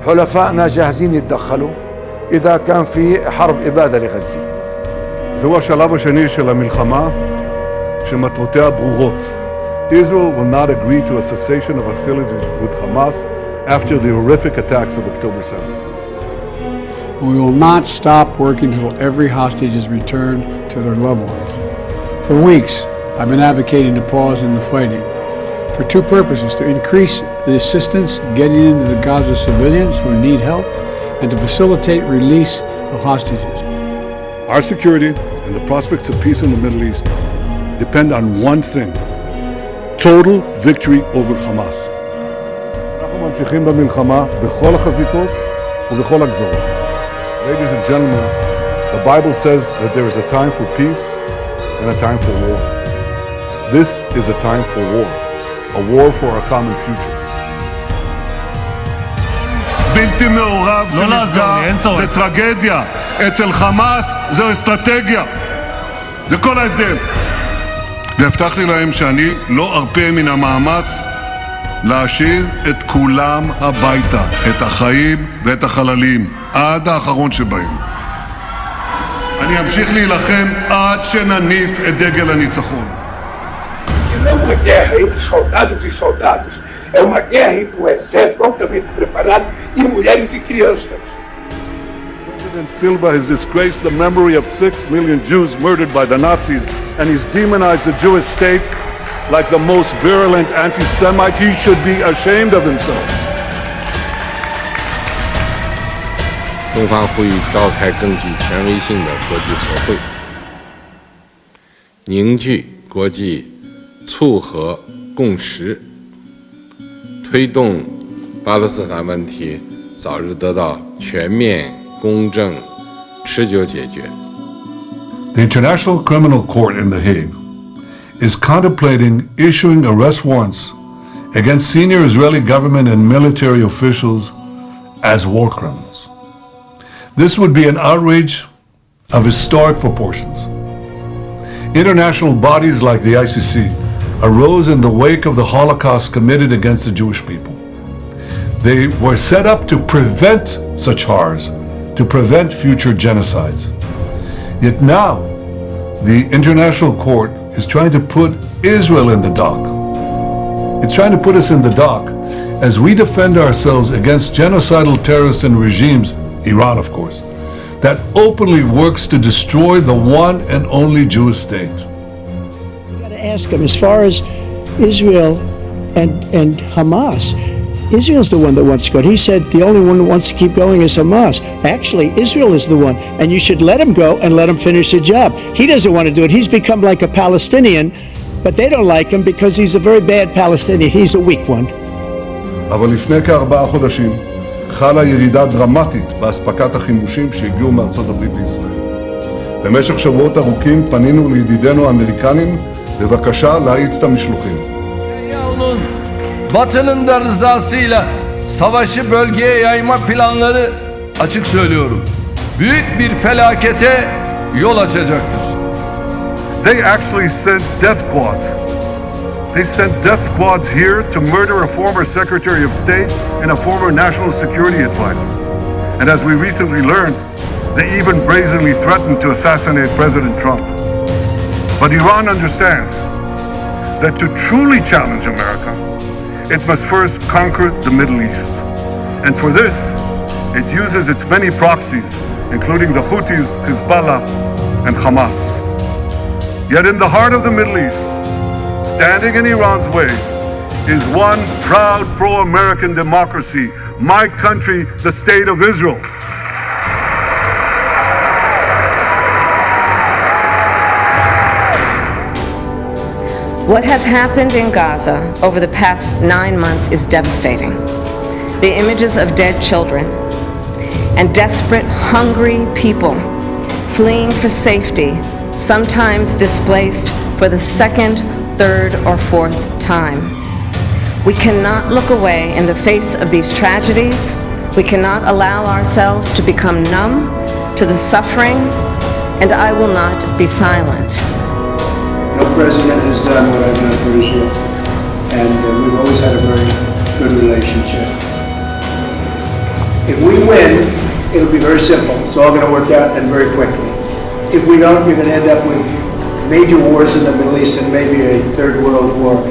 حلفائنا جاهزين يتدخلوا إذا كان في حرب إبادة لغزة. זהו השלב השני של המלחמה שמטרותיה ברורות. Israel will not agree to a cessation of hostilities with Hamas after the horrific attacks of October 7th. We will not stop working until every hostage is returned to their loved ones. For weeks, I've been advocating a pause in the fighting for two purposes: to increase the assistance getting into the Gaza civilians who need help, and to facilitate release of hostages. Our security and the prospects of peace in the Middle East depend on one thing: total victory over Hamas. אנחנו ממשיכים במלחמה בכל החזיתות ובכל הגזרות. Ladies and gentlemen, the Bible says that there is a time for peace and a time for war. This is a time for war, a war for our common future. בלתי מעורב שנפגע זה טרגדיה, אצל חמאס זו אסטרטגיה. זה כל ההבדל. והבטחתי להם שאני לא ארפה מן המאמץ להשאיר את כולם הביתה, את החיים ואת החללים, עד האחרון שבהם. אני אמשיך להילחם עד שנניף את דגל הניצחון. Não é uma guerra entre soldados e soldados, é uma guerra entre um exército altamente preparado e mulheres e crianças. President Silva has disgraced the memory of 6 million Jews murdered by the Nazis, and he's demonized the Jewish state like the most virulent anti-Semite. He should be ashamed of himself. 中方呼吁召开更具权威性的国际和会，凝聚国际促和共识，推动巴勒斯坦问题早日得到全面、公正、持久解决。 The International Criminal Court in The Hague is contemplating issuing arrest warrants against senior Israeli government and military officials as war criminals. This would be an outrage of historic proportions. International bodies like the ICC arose in the wake of the Holocaust committed against the Jewish people. They were set up to prevent such horrors, to prevent future genocides. Yet now, the International Court is trying to put Israel in the dock. It's trying to put us in the dock as we defend ourselves against genocidal terrorists and regimes, Iran of course, that openly works to destroy the one and only Jewish state. You got to ask him, as far as Israel and Hamas, Israel's the one that wants to go. He said the only one that wants to keep going is Hamas. Actually, Israel is the one, and you should let him go and let him finish the job. He doesn't want to do it. He's become like a Palestinian, but they don't like him because he's a very bad Palestinian. He's a weak one. אבל לפני כ4 חודשים חלה ירידה דרמטית באספקת החימושים שהגיעו מארצות הברית לישראל. במשך שבועות ארוכים פנינו לידידינו האמריקנים בבקשה להאיץ את המשלוחים. Batı'nın da rızasıyla savaşı bölgeye yayma planları, açık söylüyorum, büyük bir felakete yol açacaktır. They actually sent death squads. They sent death squads here to murder a former Secretary of State and a former National Security Advisor. And as we recently learned, they even brazenly threatened to assassinate President Trump. But Iran understands that to truly challenge America, it must first conquer the Middle East. And for this, it uses its many proxies, including the Houthis, Hezbollah, and Hamas. Yet in the heart of the Middle East, standing in Iran's way, is one proud pro-American democracy, my country, the State of Israel. What has happened in Gaza over the past 9 months is devastating. The images of dead children and desperate, hungry people fleeing for safety, sometimes displaced for the second, third, or fourth time. We cannot look away in the face of these tragedies. We cannot allow ourselves to become numb to the suffering, and I will not be silent. No president has done what I've done for Israel, and we've always had a very good relationship. If we win, it'll be very simple. It's all going to work out and very quickly. If we don't, you're going to end up with major wars in the Middle East and maybe a third world war.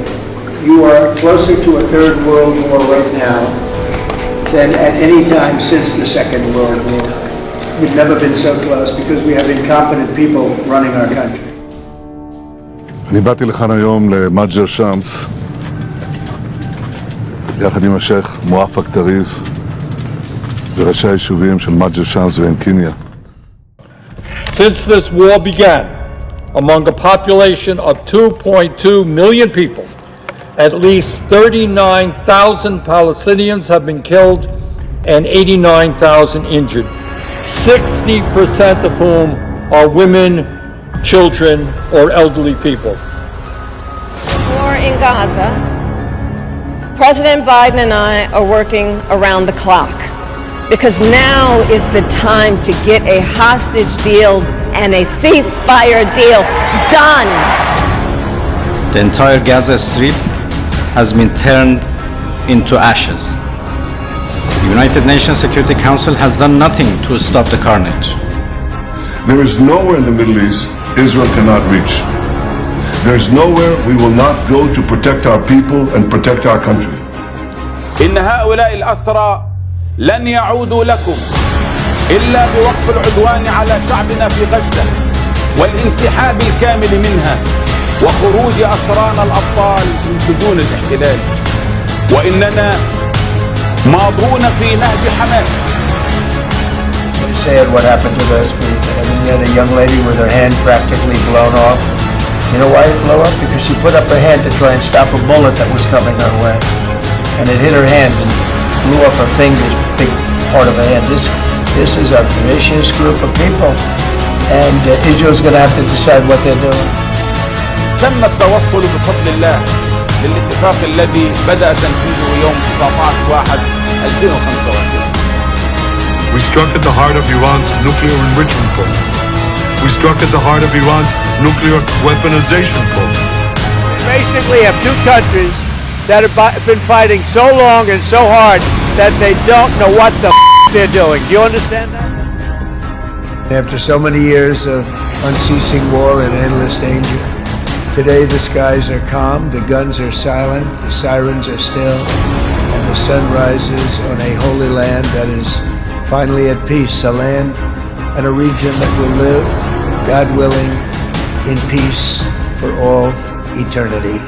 You are closer to a third world war right now than at any time since the Second World War. We've never been so close because we have incompetent people running our country. אני באתי לכאן היום למג'ר שמס יחד עם השייך מואפק טריף וראשי היישובים של מג'ר שמס ועין קיניה. Since this war began, among a population of 2.2 million people, at least 39,000 Palestinians have been killed and 89,000 injured, 60% of whom are women, children, or elderly people. War in Gaza, President Biden and I are working around the clock because now is the time to get a hostage deal and a ceasefire deal done. The entire Gaza Strip has been turned into ashes. The United Nations Security Council has done nothing to stop the carnage. There is nowhere in the Middle East Israel cannot reach. There is nowhere we will not go to protect our people and protect our country. إن هؤلاء الأسرى لن يعودوا لكم إلا بوقف العدوان على شعبنا في غزة والانسحاب الكامل منها وخروج أسرانا الأبطال من سجون الاحتلال وإننا ماضون في نهج حماس. Sad what happened to those people. I mean, you had a young lady with her hand practically blown off. You know why it blew up? Because she put up her hand to try and stop a bullet that was coming her way. And it hit her hand and blew off her fingers, big part of her hand. This is a vicious group of people. And Israel's going to have to decide what they're doing. تم التوصل بفضل الله للاتفاق الذي بدأ تنفيذه يوم 19/1/2025. We struck at the heart of Iran's nuclear enrichment program. We struck at the heart of Iran's nuclear weaponization program. We basically have two countries that have been fighting so long and so hard that they don't know what the they're doing. Do you understand that? After so many years of unceasing war and endless danger, today the skies are calm, the guns are silent, the sirens are still, and the sun rises on a holy land that is finally at peace, a land and a region that will live, God willing, in peace for all eternity.